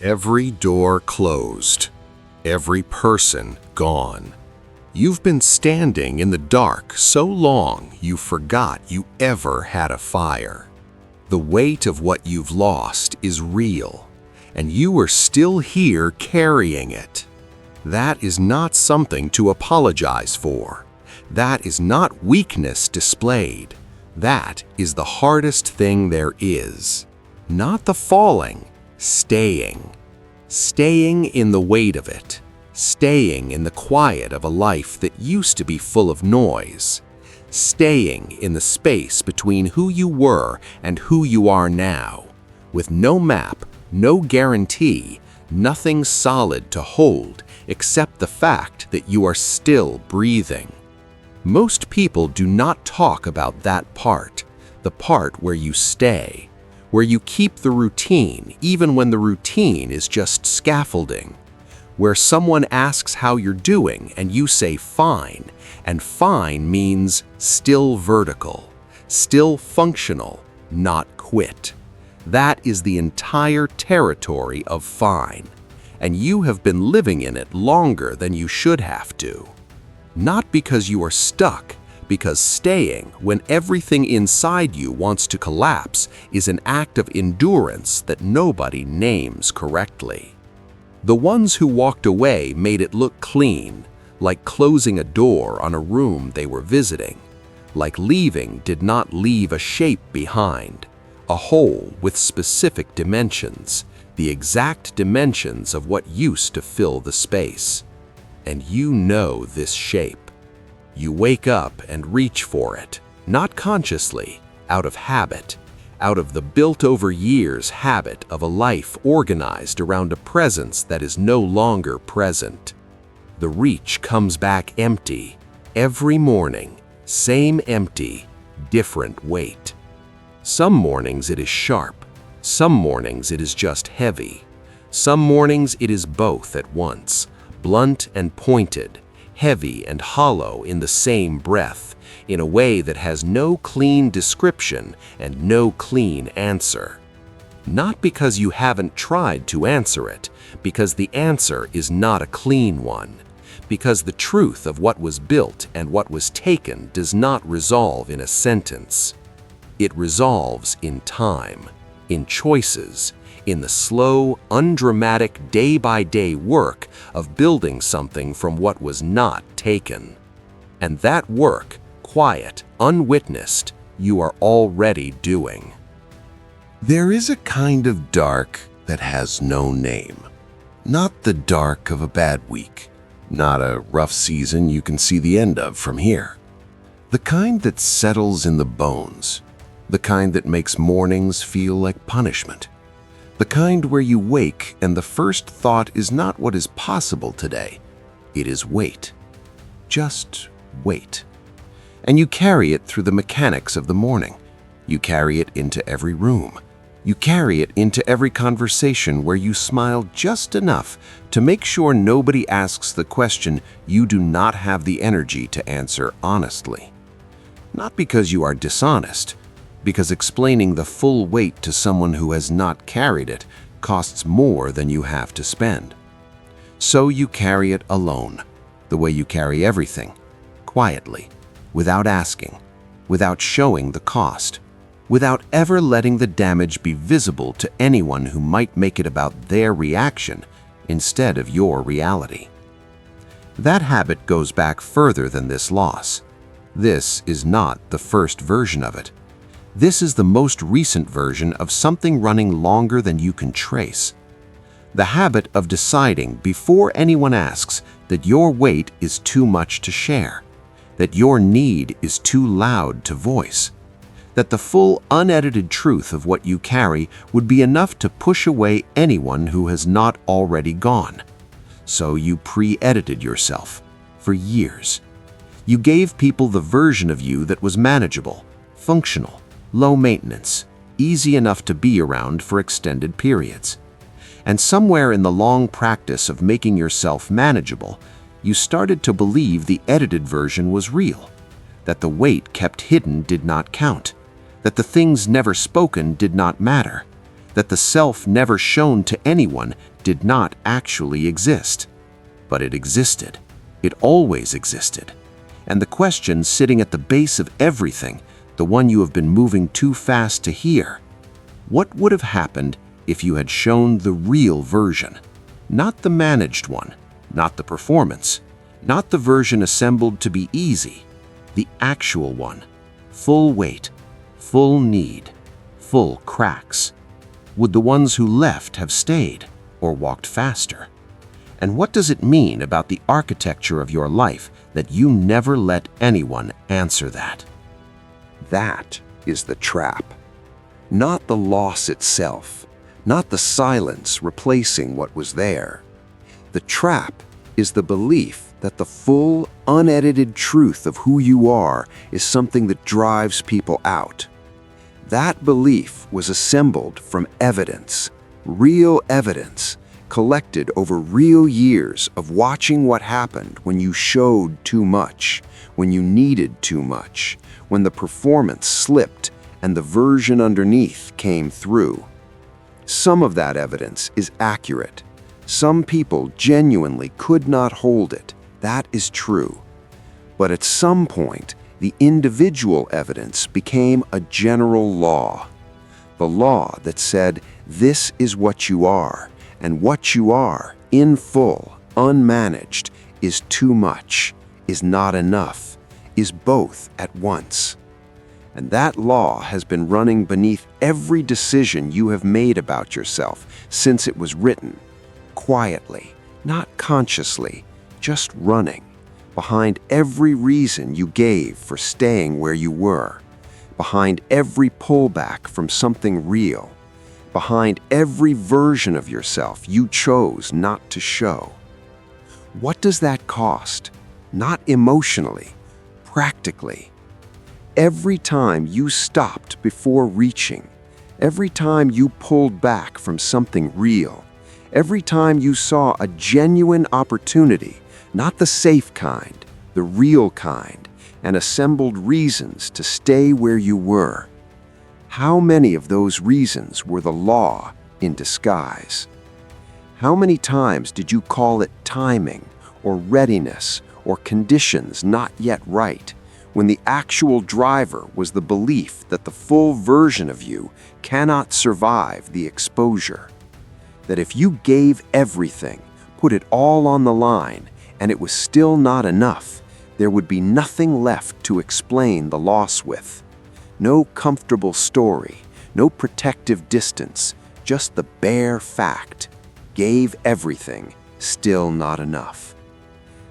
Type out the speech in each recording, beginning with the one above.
Every door closed, every person gone. You've been standing in the dark so long you forgot you ever had a fire. The weight of what you've lost is real, and you are still here carrying it. That is not something to apologize for. That is not weakness displayed. That is the hardest thing there is. Not the falling, staying. Staying in the weight of it. Staying in the quiet of a life that used to be full of noise. Staying in the space between who you were and who you are now, with no map, no guarantee, nothing solid to hold except the fact that you are still breathing. Most people do not talk about that part, the part where you stay, where you keep the routine even when the routine is just scaffolding, where someone asks how you're doing and you say fine, and fine means still vertical, still functional, not quit. That is the entire territory of fine, and you have been living in it longer than you should have to. Not because you are stuck, because staying when everything inside you wants to collapse is an act of endurance that nobody names correctly. The ones who walked away made it look clean, like closing a door on a room they were visiting, like leaving did not leave a shape behind, a hole with specific dimensions, the exact dimensions of what used to fill the space. And you know this shape. You wake up and reach for it, not consciously, out of habit, out of the built-over years habit of a life organized around a presence that is no longer present. The reach comes back empty, every morning, same empty, different weight. Some mornings it is sharp, some mornings it is just heavy, some mornings it is both at once, blunt and pointed, heavy and hollow in the same breath, in a way that has no clean description and no clean answer. Not because you haven't tried to answer it, because the answer is not a clean one, because the truth of what was built and what was taken does not resolve in a sentence. It resolves in time, in choices, in the slow, undramatic day-by-day work of building something from what was not taken. And that work, quiet, unwitnessed, you are already doing. There is a kind of dark that has no name. Not the dark of a bad week, not a rough season you can see the end of from here. The kind that settles in the bones, the kind that makes mornings feel like punishment. The kind where you wake and the first thought is not what is possible today. It is wait. Just wait. And you carry it through the mechanics of the morning. You carry it into every room. You carry it into every conversation where you smile just enough to make sure nobody asks the question you do not have the energy to answer honestly. Not because you are dishonest, because explaining the full weight to someone who has not carried it costs more than you have to spend. So you carry it alone, the way you carry everything, quietly, without asking, without showing the cost, without ever letting the damage be visible to anyone who might make it about their reaction instead of your reality. That habit goes back further than this loss. This is not the first version of it. This is the most recent version of something running longer than you can trace. The habit of deciding before anyone asks that your weight is too much to share, that your need is too loud to voice, that the full unedited truth of what you carry would be enough to push away anyone who has not already gone. So you pre-edited yourself for years. You gave people the version of you that was manageable, functional, low maintenance, easy enough to be around for extended periods. And somewhere in the long practice of making yourself manageable, you started to believe the edited version was real, that the weight kept hidden did not count, that the things never spoken did not matter, that the self never shown to anyone did not actually exist. But it existed. It always existed. And the question sitting at the base of everything, the one you have been moving too fast to hear, what would have happened if you had shown the real version? Not the managed one, not the performance, not the version assembled to be easy, the actual one, full weight, full need, full cracks. Would the ones who left have stayed or walked faster? And what does it mean about the architecture of your life that you never let anyone answer that? That is the trap. Not the loss itself, not the silence replacing what was there. The trap is the belief that the full, unedited truth of who you are is something that drives people out. That belief was assembled from evidence, real evidence, collected over real years of watching what happened when you showed too much, when you needed too much, when the performance slipped and the version underneath came through. Some of that evidence is accurate. Some people genuinely could not hold it. That is true. But at some point, the individual evidence became a general law. The law that said, this is what you are, and what you are, in full, unmanaged, is too much, is not enough, is both at once. And that law has been running beneath every decision you have made about yourself since it was written, quietly, not consciously, just running, behind every reason you gave for staying where you were, behind every pullback from something real, behind every version of yourself you chose not to show. What does that cost? Not emotionally, practically. Every time you stopped before reaching, every time you pulled back from something real, every time you saw a genuine opportunity, not the safe kind, the real kind, and assembled reasons to stay where you were. How many of those reasons were the law in disguise? How many times did you call it timing or readiness or conditions not yet right, when the actual driver was the belief that the full version of you cannot survive the exposure? That if you gave everything, put it all on the line, and it was still not enough, there would be nothing left to explain the loss with. No comfortable story, no protective distance, just the bare fact. Gave everything, still not enough.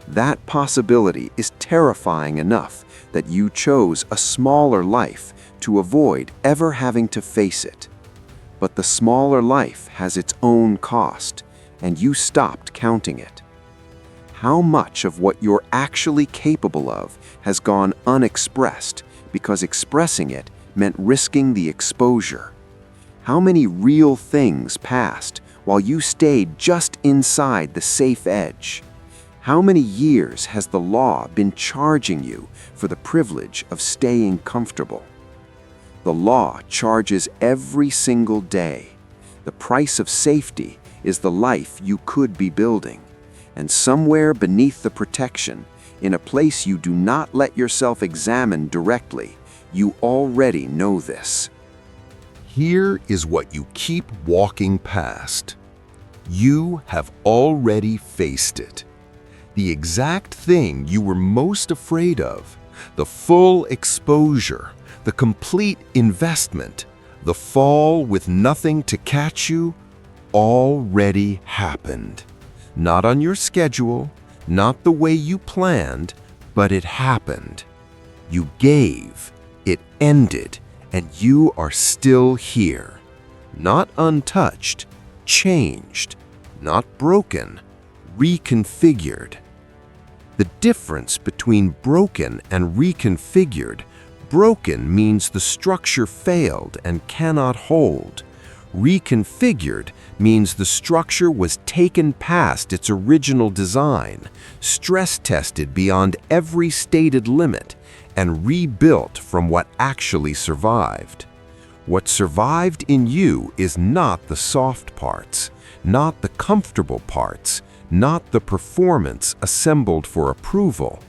That possibility is terrifying enough that you chose a smaller life to avoid ever having to face it. But the smaller life has its own cost, and you stopped counting it. How much of what you're actually capable of has gone unexpressed because expressing it meant risking the exposure? How many real things passed while you stayed just inside the safe edge? How many years has the law been charging you for the privilege of staying comfortable? The law charges every single day. The price of safety is the life you could be building. And somewhere beneath the protection, in a place you do not let yourself examine directly, you already know this. Here is what you keep walking past. You have already faced it. The exact thing you were most afraid of, the full exposure, the complete investment, the fall with nothing to catch you, already happened. Not on your schedule, not the way you planned, but it happened. You gave, it ended, and you are still here. Not untouched, changed, not broken, reconfigured. The difference between broken and reconfigured: broken means the structure failed and cannot hold. Reconfigured means the structure was taken past its original design, stress-tested beyond every stated limit, and rebuilt from what actually survived. What survived in you is not the soft parts, not the comfortable parts, not the performance assembled for approval.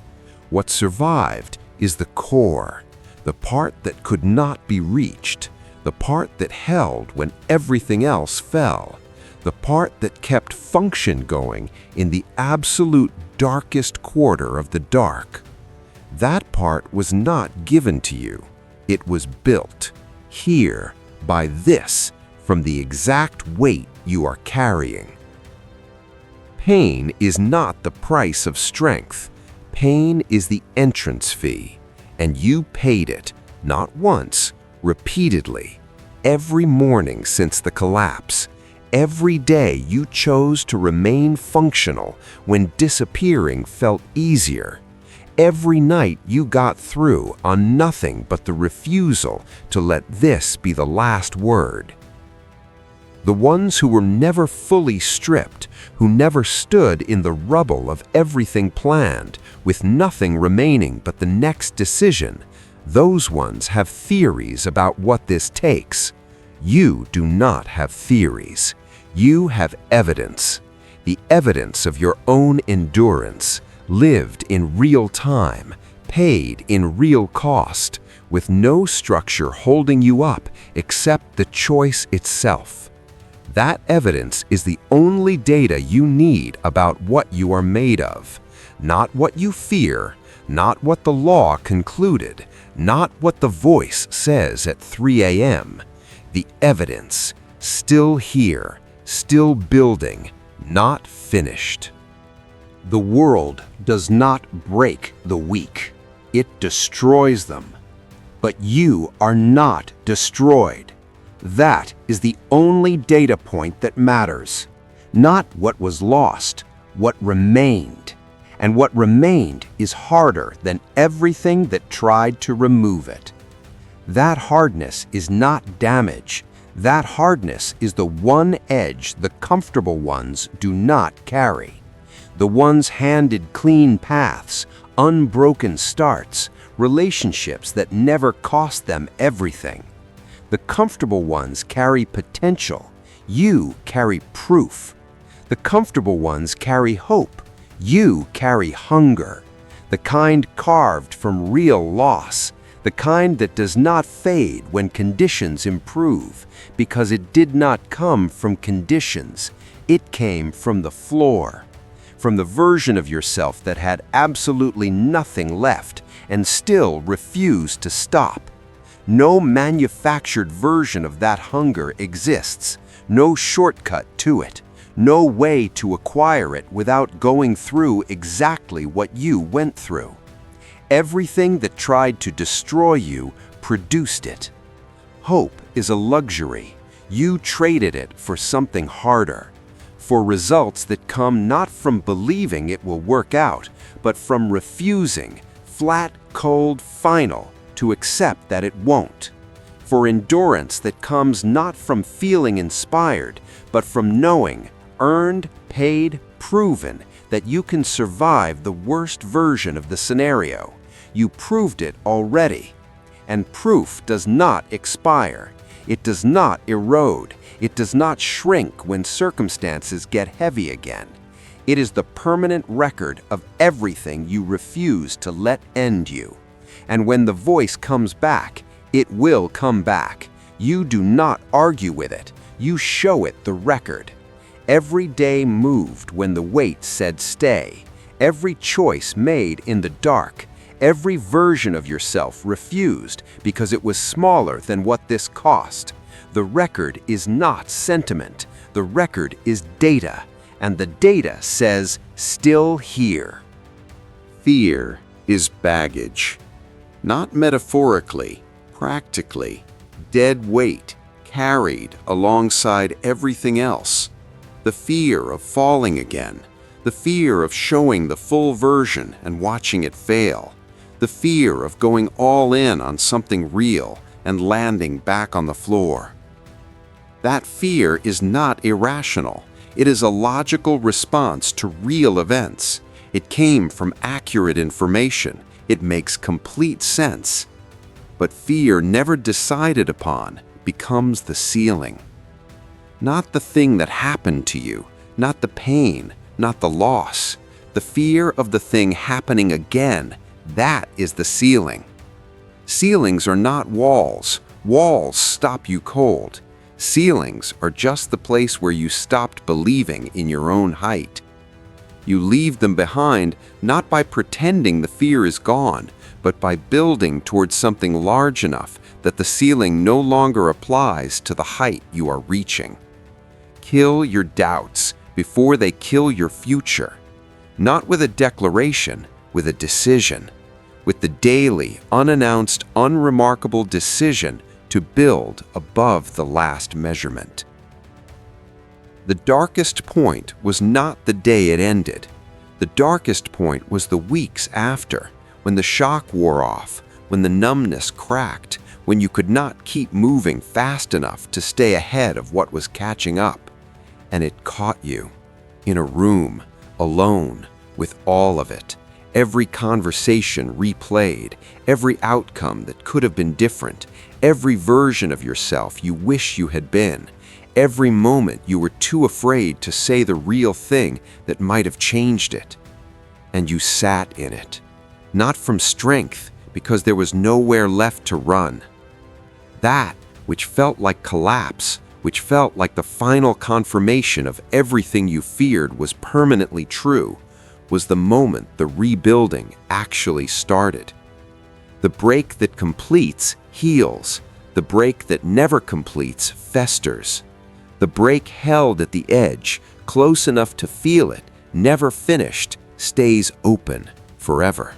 What survived is the core, the part that could not be reached, the part that held when everything else fell, the part that kept function going in the absolute darkest quarter of the dark. That part was not given to you. It was built, here, by this, from the exact weight you are carrying. Pain is not the price of strength. Pain is the entrance fee, and you paid it, not once, repeatedly, every morning since the collapse. Every day you chose to remain functional when disappearing felt easier. Every night you got through on nothing but the refusal to let this be the last word. The ones who were never fully stripped, who never stood in the rubble of everything planned, with nothing remaining but the next decision, those ones have theories about what this takes. You do not have theories. You have evidence. The evidence of your own endurance, lived in real time, paid in real cost, with no structure holding you up except the choice itself. That evidence is the only data you need about what you are made of, not what you fear, not what the law concluded, not what the voice says at 3 a.m. The evidence, still here, still building, not finished. The world does not break the weak. It destroys them. But you are not destroyed. That is the only data point that matters. Not what was lost, what remained. And what remained is harder than everything that tried to remove it. That hardness is not damage. That hardness is the one edge the comfortable ones do not carry. The ones handed clean paths, unbroken starts, relationships that never cost them everything. The comfortable ones carry potential. You carry proof. The comfortable ones carry hope. You carry hunger. The kind carved from real loss. The kind that does not fade when conditions improve, because it did not come from conditions. It came from the floor, from the version of yourself that had absolutely nothing left and still refused to stop. No manufactured version of that hunger exists, no shortcut to it, no way to acquire it without going through exactly what you went through. Everything that tried to destroy you produced it. Hope is a luxury. You traded it for something harder, for results that come not from believing it will work out, but from refusing, flat, cold, final, to accept that it won't. For endurance that comes not from feeling inspired, but from knowing, earned, paid, proven, that you can survive the worst version of the scenario. You proved it already. And proof does not expire. It does not erode. It does not shrink when circumstances get heavy again. It is the permanent record of everything you refuse to let end you. And when the voice comes back, it will come back. You do not argue with it. You show it the record. Every day moved when the weight said stay. Every choice made in the dark. Every version of yourself refused because it was smaller than what this cost. The record is not sentiment. The record is data. And the data says, still here. Fear is baggage. Not metaphorically, practically. Dead weight, carried alongside everything else. The fear of falling again. The fear of showing the full version and watching it fail. The fear of going all in on something real and landing back on the floor. That fear is not irrational. It is a logical response to real events. It came from accurate information. It makes complete sense. But fear never decided upon, becomes the ceiling. Not the thing that happened to you, not the pain, not the loss. The fear of the thing happening again, that is the ceiling. Ceilings are not walls. Walls stop you cold. Ceilings are just the place where you stopped believing in your own height. You leave them behind not by pretending the fear is gone, but by building towards something large enough that the ceiling no longer applies to the height you are reaching. Kill your doubts before they kill your future. Not with a declaration, with a decision. With the daily, unannounced, unremarkable decision to build above the last measurement. The darkest point was not the day it ended. The darkest point was the weeks after, when the shock wore off, when the numbness cracked, when you could not keep moving fast enough to stay ahead of what was catching up. And it caught you, in a room, alone, with all of it. Every conversation replayed, every outcome that could have been different, every version of yourself you wish you had been, every moment you were too afraid to say the real thing that might have changed it. And you sat in it, not from strength, because there was nowhere left to run. That which felt like collapse, which felt like the final confirmation of everything you feared was permanently true, was the moment the rebuilding actually started. The break that completes heals. The break that never completes festers. The break held at the edge, close enough to feel it, never finished, stays open forever.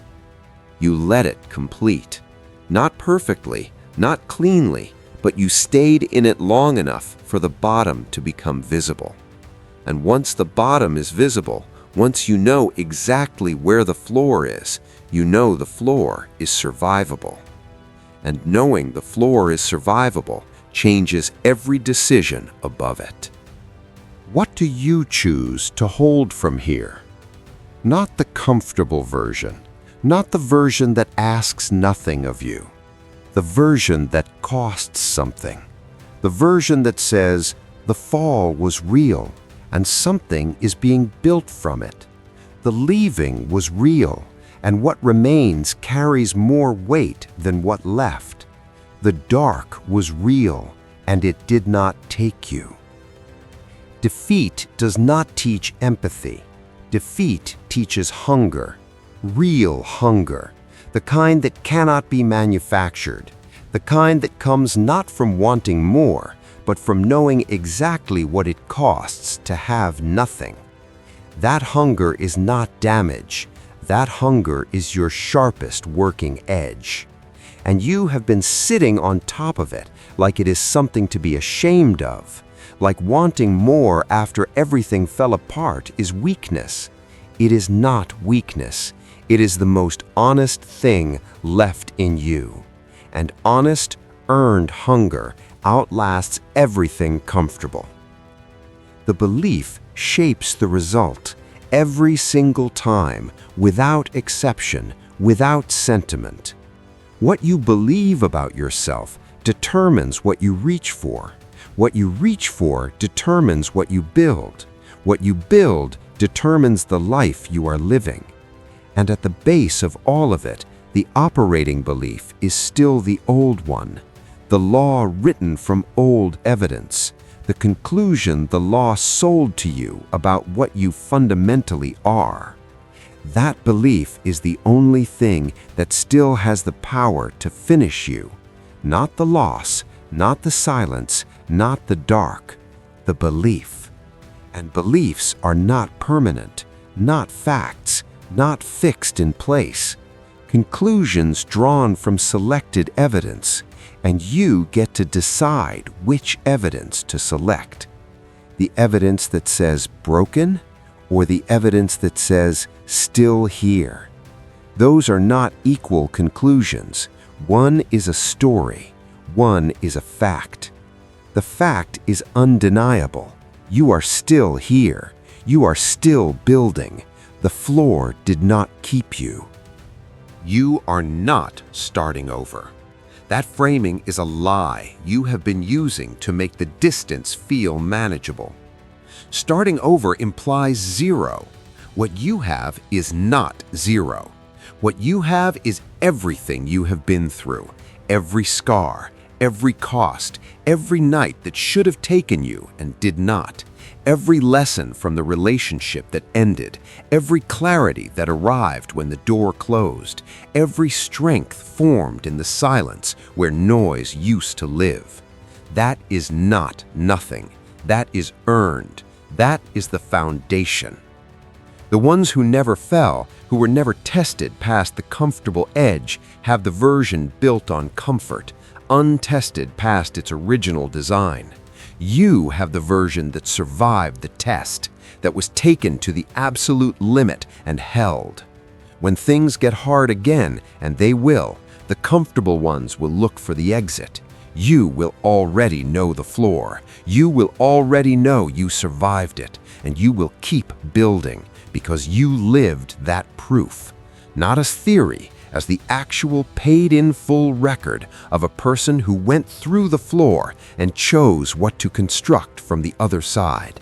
You let it complete. Not perfectly, not cleanly, but you stayed in it long enough for the bottom to become visible. And once the bottom is visible, once you know exactly where the floor is, you know the floor is survivable. And knowing the floor is survivable changes every decision above it. What do you choose to hold from here? Not the comfortable version, not the version that asks nothing of you, the version that costs something, the version that says the fall was real and something is being built from it. The leaving was real, and what remains carries more weight than what left. The dark was real, and it did not take you. Defeat does not teach empathy. Defeat teaches hunger, real hunger, the kind that cannot be manufactured, the kind that comes not from wanting more, but from knowing exactly what it costs to have nothing. That hunger is not damage. That hunger is your sharpest working edge. And you have been sitting on top of it like it is something to be ashamed of, like wanting more after everything fell apart is weakness. It is not weakness. It is the most honest thing left in you. And honest, earned hunger outlasts everything comfortable. The belief shapes the result every single time, without exception, without sentiment. What you believe about yourself determines what you reach for. What you reach for determines what you build. What you build determines the life you are living. And at the base of all of it, the operating belief is still the old one, the law written from old evidence, the conclusion the law sold to you about what you fundamentally are. That belief is the only thing that still has the power to finish you. Not the loss, not the silence, not the dark, the belief. And beliefs are not permanent, not facts, not fixed in place. Conclusions drawn from selected evidence, and you get to decide which evidence to select. The evidence that says broken, or the evidence that says still here. Those are not equal conclusions. One is a story, one is a fact. The fact is undeniable. You are still here. You are still building. The floor did not keep you. You are not starting over. That framing is a lie you have been using to make the distance feel manageable. Starting over implies zero. What you have is not zero. What you have is everything you have been through, every scar, every cost, every night that should have taken you and did not, every lesson from the relationship that ended, every clarity that arrived when the door closed, every strength formed in the silence where noise used to live. That is not nothing. That is earned. That is the foundation. The ones who never fell, who were never tested past the comfortable edge, have the version built on comfort, untested past its original design. You have the version that survived the test, that was taken to the absolute limit and held. When things get hard again, and they will, the comfortable ones will look for the exit. You will already know the floor. You will already know you survived it, and you will keep building because you lived that proof, not as theory, as the actual paid-in-full record of a person who went through the floor and chose what to construct from the other side.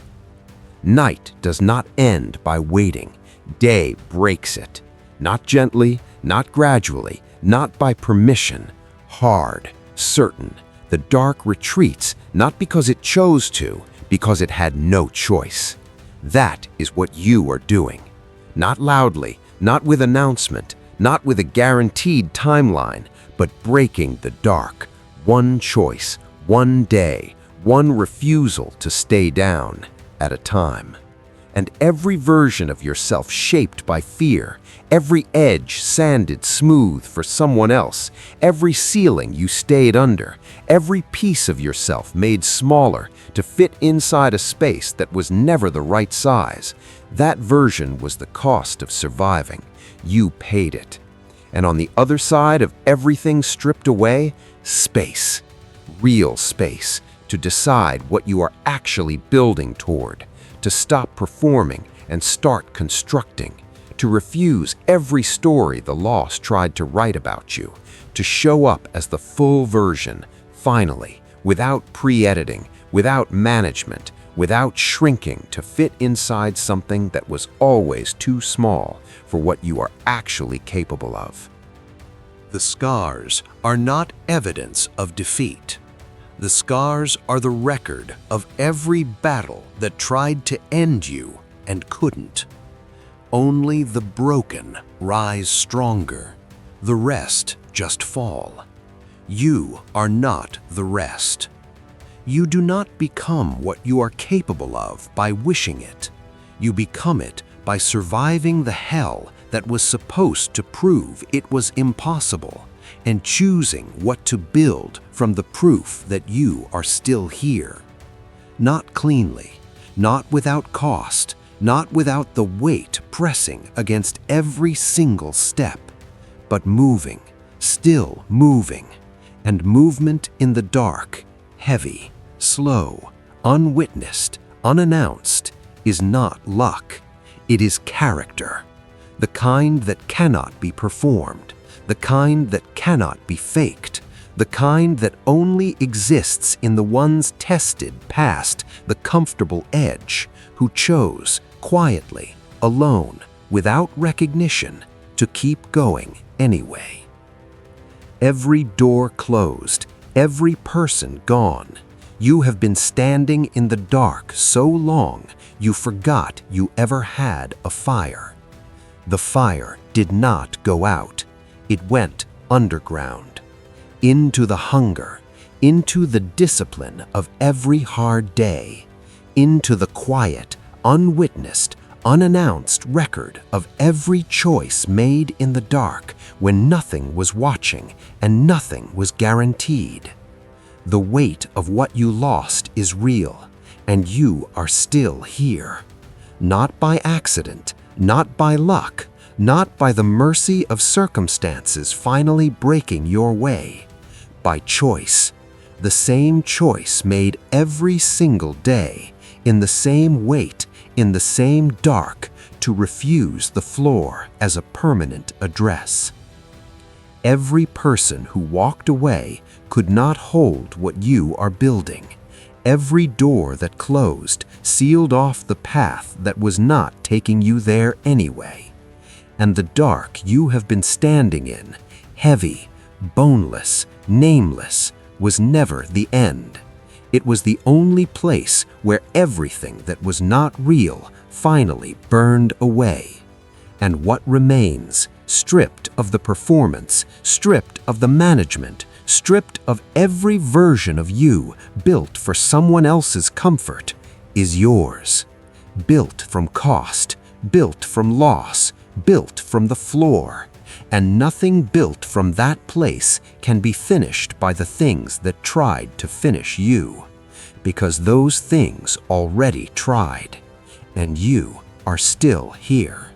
Night does not end by waiting. Day breaks it. Not gently, not gradually, not by permission. Hard, certain. The dark retreats, not because it chose to, because it had no choice. That is what you are doing. Not loudly, not with announcement, not with a guaranteed timeline, but breaking the dark. One choice, one day, one refusal to stay down at a time. And every version of yourself shaped by fear, every edge sanded smooth for someone else, every ceiling you stayed under, every piece of yourself made smaller to fit inside a space that was never the right size, that version was the cost of surviving. You paid it. And on the other side of everything stripped away, space, real space, to decide what you are actually building toward, to stop performing and start constructing, to refuse every story the loss tried to write about you, to show up as the full version, finally, without pre-editing, without management, without shrinking to fit inside something that was always too small for what you are actually capable of. The scars are not evidence of defeat. The scars are the record of every battle that tried to end you and couldn't. Only the broken rise stronger. The rest just fall. You are not the rest. You do not become what you are capable of by wishing it. You become it by surviving the hell that was supposed to prove it was impossible, and choosing what to build from the proof that you are still here. Not cleanly, not without cost, not without the weight pressing against every single step, but moving, still moving, and movement in the dark, heavy, slow, unwitnessed, unannounced, is not luck. It is character, the kind that cannot be performed, the kind that cannot be faked, the kind that only exists in the ones tested past the comfortable edge, who chose, quietly, alone, without recognition, to keep going anyway. Every door closed, every person gone. You have been standing in the dark so long, you forgot you ever had a fire. The fire did not go out. It went underground, into the hunger, into the discipline of every hard day, into the quiet, unwitnessed, unannounced record of every choice made in the dark when nothing was watching and nothing was guaranteed. The weight of what you lost is real, and you are still here. Not by accident, not by luck, not by the mercy of circumstances finally breaking your way. By choice, the same choice made every single day, in the same weight, in the same dark, to refuse the floor as a permanent address. Every person who walked away could not hold what you are building. Every door that closed sealed off the path that was not taking you there anyway. And the dark you have been standing in, heavy, boneless, nameless, was never the end. It was the only place where everything that was not real finally burned away. And what remains, stripped of the performance, stripped of the management, stripped of every version of you built for someone else's comfort, is yours. Built from cost, built from loss, built from the floor. And nothing built from that place can be finished by the things that tried to finish you, because those things already tried, and you are still here.